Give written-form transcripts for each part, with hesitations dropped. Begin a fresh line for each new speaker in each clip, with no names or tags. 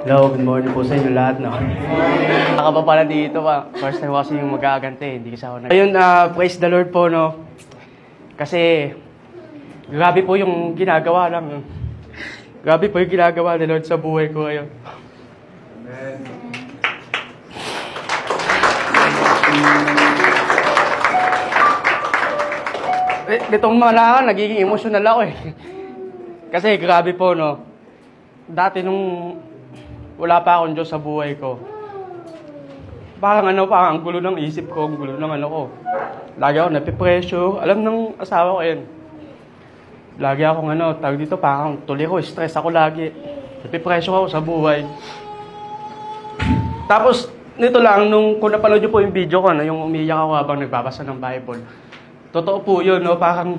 Hello, good morning po sa inyo lahat, no? Naka pa pala dito pa. First time kasi yung mag-aagante, hindi kasi ako Ayun, praise the Lord po, no? Kasi, grabe po yung ginagawa lang. Grabe po yung ginagawa ni Lord sa buhay ko ngayon. Amen. Itong malakan, nagiging emotional ako eh. Kasi grabe po, no? Dati nung wala pa akong Diyos sa buhay ko, parang ang gulo ng isip ko, ang gulo ng ko. Lagi ako napipressure. Alam ng asawa ko yun. Lagi akong tawag dito, parang tuloy ko, stress ako lagi. Napipressure ako sa buhay. Tapos, nito lang, kung napanood nyo po yung video ko, yung umiiyak ako habang nagbabasa ng Bible. Totoo po yun, no? Parang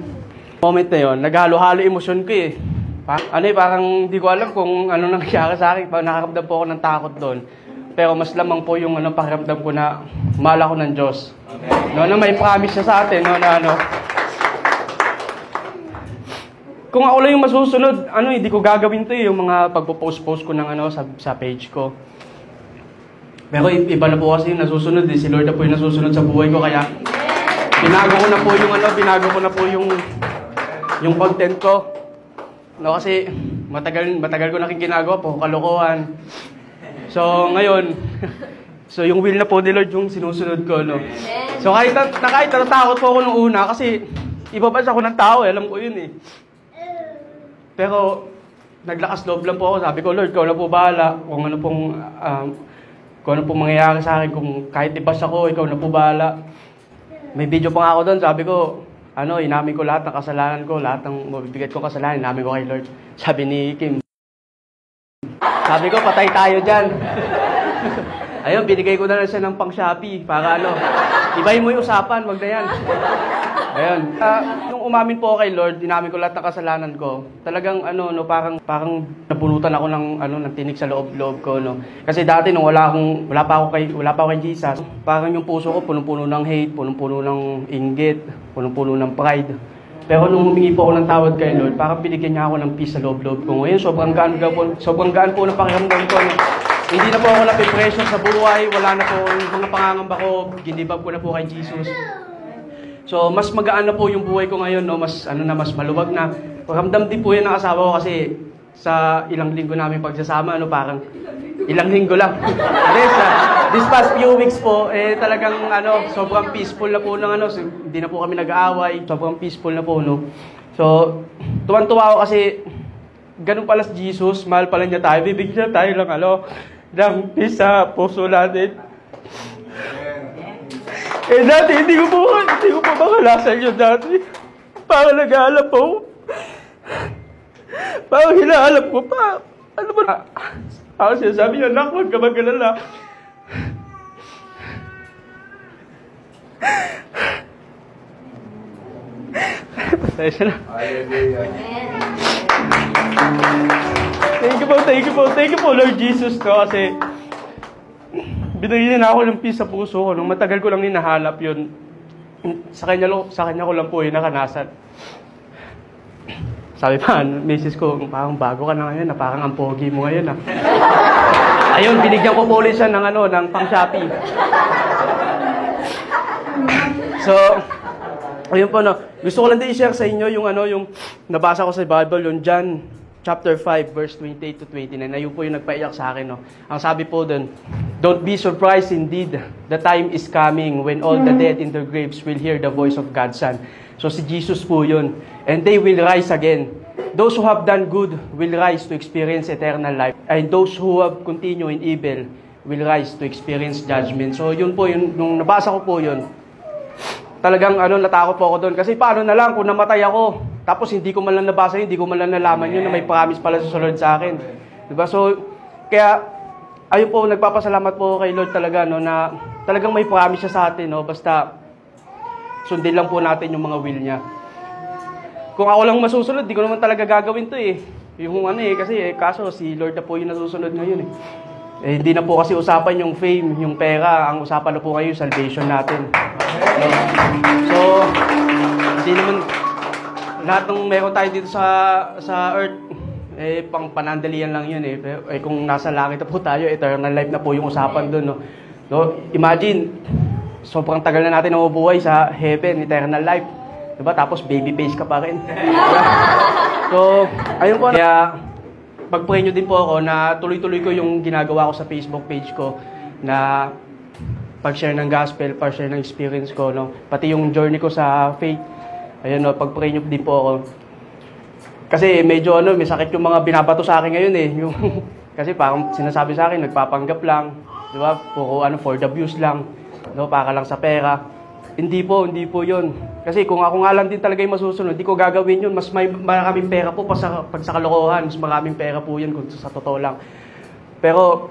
moment na yun, naghalo-halo emosyon ko eh. Parang hindi ko alam kung ano nangyari sa akin. Nakaramdam po ako ng takot doon. Pero mas lamang po yung pakiramdam ko na mahal ako ng Diyos. No, na may promise siya sa atin, no, na kung ako lang yung masusunod, hindi ko gagawin to yung mga pagpo-post ko ng sa page ko. Pero iba na po kasi yung nasusunod, si Lord na po yung nasusunod sa buhay ko, kaya binago ko na po yung content ko. No, kasi matagal ko na ginagawa po, kalokohan. So, ngayon, yung will na po ni Lord yung sinusunod ko, no. So, kahit natatakot po ako nung una, kasi ibabas ako ng tao, alam ko yun eh. Pero, naglakas loob lang po ako. Sabi ko, Lord, ikaw na po bahala. Kung ano pong mangyayari sa akin, kung kahit ibas ako, ikaw na po bahala. May video pa nga ako doon, sabi ko, inamin ko lahat ng kasalanan ko, lahat ng mabibigat kong kasalanan, inamin ko kay Lord. Sabi ni Kim, sabi ko, patay tayo dyan. Ayun, binigay ko na lang siya ng pang-Shopee, para ibahin mo yung usapan, wag na yan. Ayun. Nung umamin po ako kay Lord, inamin ko lahat ng kasalanan ko. Talagang, parang nabunutan ako ng tinik sa loob ko, no. Kasi dati, nung wala pa ako kay Jesus, parang yung puso ko punong-puno ng hate, punong-puno ng inggit, punong-puno ng pride. Pero nung humingi po ako ng tawad kay Lord, parang binigyan niya ako ng peace sa loob ko. Ngayon, sobrang gaan po ng pakiramdam ko, no. Hindi na po ako napipressure sa buhay, wala na po yung mga pangangamba ko, ginibab ko na po kay Jesus. So, mas magaan na po yung buhay ko ngayon, no? Mas maluwag na. Paramdam din po yan ng asawa ko kasi sa ilang linggo namin pagsasama, parang ilang linggo lang. This past few weeks po, talagang sobrang peaceful na po ng hindi na po kami nag-aaway, sobrang peaceful na po, no? So, tuwan-tuwa ako kasi ganun pala si Jesus, mahal pala niya tayo, bibigyan tayo ng peace sa puso natin. Dati, hindi ko po makalasan yun dati. Parang nag-aalap po. Parang hinaalap ko pa. Ano ba? Ako sinasabi niya, anak, huwag ka mag-alala. Pasaya siya na. Thank you po, Lord Jesus, no, kasi binigyan na ako ng peace sa puso ko. Nung matagal ko lang hinahanap yun, sa kanya ko lang po nakanasan. Sabi pa, misis ko, parang bago ka na ngayon, parang ang pogi mo ngayon. Ayun, binigyan ko po ulit siya ng pang-Shopee. So, ayun po, no. Gusto ko lang din i-share sa inyo yung nabasa ko sa Bible, yung John chapter 5, verse 28 to 29. Ayun po yung nagpaiyak sa akin, no. Ang sabi po doon, don't be surprised indeed. The time is coming when all the dead in their graves will hear the voice of God's Son. So si Jesus po yun. And they will rise again. Those who have done good will rise to experience eternal life. And those who have continued in evil will rise to experience judgment. So yun po, nung nabasa ko po yun, talagang natakot po ako doon. Kasi paano na lang kung namatay ako, tapos hindi ko man lang nabasa yun, hindi ko man lang nalaman yun na may promise pala sa Lord sa akin. Diba? So, kaya, ayun po, nagpapasalamat po kay Lord talaga, no, na talagang may promise siya sa atin, no, basta sundin lang po natin yung mga will niya. Kung ako lang masusunod, di ko naman talaga gagawin to eh. Yung kasi kaso si Lord na po yung nasusunod ngayon eh. Hindi na po kasi usapan yung fame, yung pera, ang usapan na po ngayon yung salvation natin. So, hindi naman lahat ng meron tayo dito sa earth, pang panandalian lang yun eh. Pero, kung nasa langit na po tayo, eternal life na po yung usapan doon, no? So, imagine, sobrang tagal na natin namubuhay sa heaven, eternal life. Diba? Tapos baby face ka pa rin. So, ayun po. Kaya, pag-pray nyo din po ako na tuloy-tuloy ko yung ginagawa ko sa Facebook page ko na pag-share ng gospel, pag-share ng experience ko, no? Pati yung journey ko sa faith. Ayun, no? Pag-pray nyo din po ako. Kasi medyo may sakit yung mga binabato sa akin ngayon eh. Yung, kasi parang sinasabi sa akin, nagpapanggap lang. Di ba? Puro for the views lang. No? Para lang sa pera. Hindi po yun. Kasi kung ako nga lang din talaga yung masusunod, hindi ko gagawin yun. Mas maraming pera po pag sa kalokohan. Mas maraming pera po yun kung sa totoo lang. Pero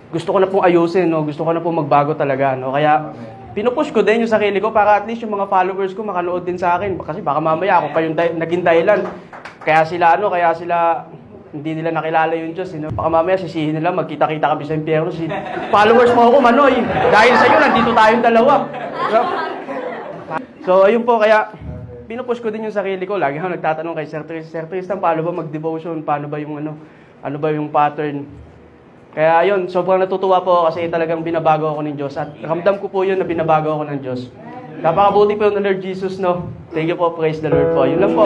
gusto ko na pong ayusin, no? Gusto ko na pong magbago talaga. No? Kaya pinupush ko din yung sarili ko para at least yung mga followers ko makanood din sa akin. Kasi baka mamaya ako pa yung naging dahilan. Kaya sila hindi nila nakilala yung Diyos. Baka mamaya sisihin nila, magkita-kita kami sa impyerno. Followers mo ako, Manoy. Dahil sa iyo, nandito tayong dalawa. So, ayun po, kaya pinupush ko din yung sarili ko. Lagi ako nagtatanong kay Sir Tristan, paano ba mag-devotion? Paano ba yung ano ba yung pattern? Kaya ayun, sobrang natutuwa po ako kasi talagang binabago ako ng Diyos. At ramdam ko po yun na binabago ako ng Diyos. Napakabuti po yung Lord Jesus, no? Thank you po, praise the Lord po. Yun lang po.